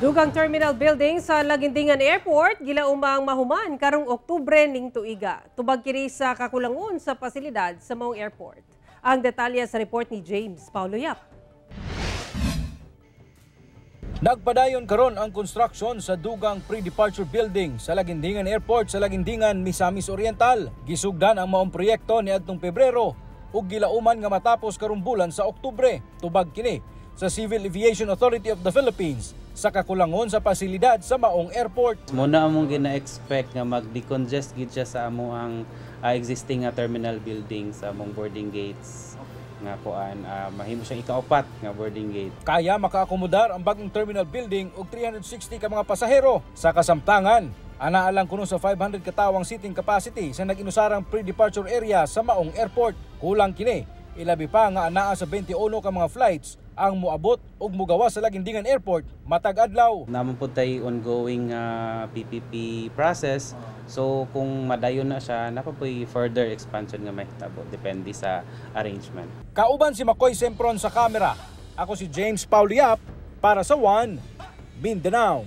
Dugang terminal building sa Lagindingan Airport gilaumang mahuman karong Oktubre ning tuiga. Tubag kini sa kakulangon sa pasilidad sa maong airport. Ang detalye sa report ni James Paulo Yap. Nagpadayon karon ang construction sa dugang pre-departure building sa Lagindingan Airport sa Lagindingan, Misamis Oriental. Gisugdan ang maong proyekto niadtong Pebrero ug gilauman nga matapos karong bulan sa Oktubre. Tubag kini sa Civil Aviation Authority of the Philippines sa kakulangon sa pasilidad sa maong airport. Muna among gina-expect nga mag-decongest gid siya sa among existing terminal building sa among boarding gates nga kuan mahimo siyang ikaapat nga boarding gate. Kaya makaakomodar ang bagong terminal building og 360 ka mga pasahero sa kasamtangan. Anaalang kuno sa 500 katawang seating capacity sa nag-inusarang pre-departure area sa maong airport. Kulang kini, ilabi pa nga anaa sa 21 ka mga flights ang muabot ug mugawa sa Lagindingan Airport matag adlaw. Namon pud tay ongoing PPP process. So kung madayon na siya, napapoy further expansion nga mahitabo depende sa arrangement. Kauban si Makoy Sempron sa kamera. Ako si James Paulo Yap para sa One Mindanao.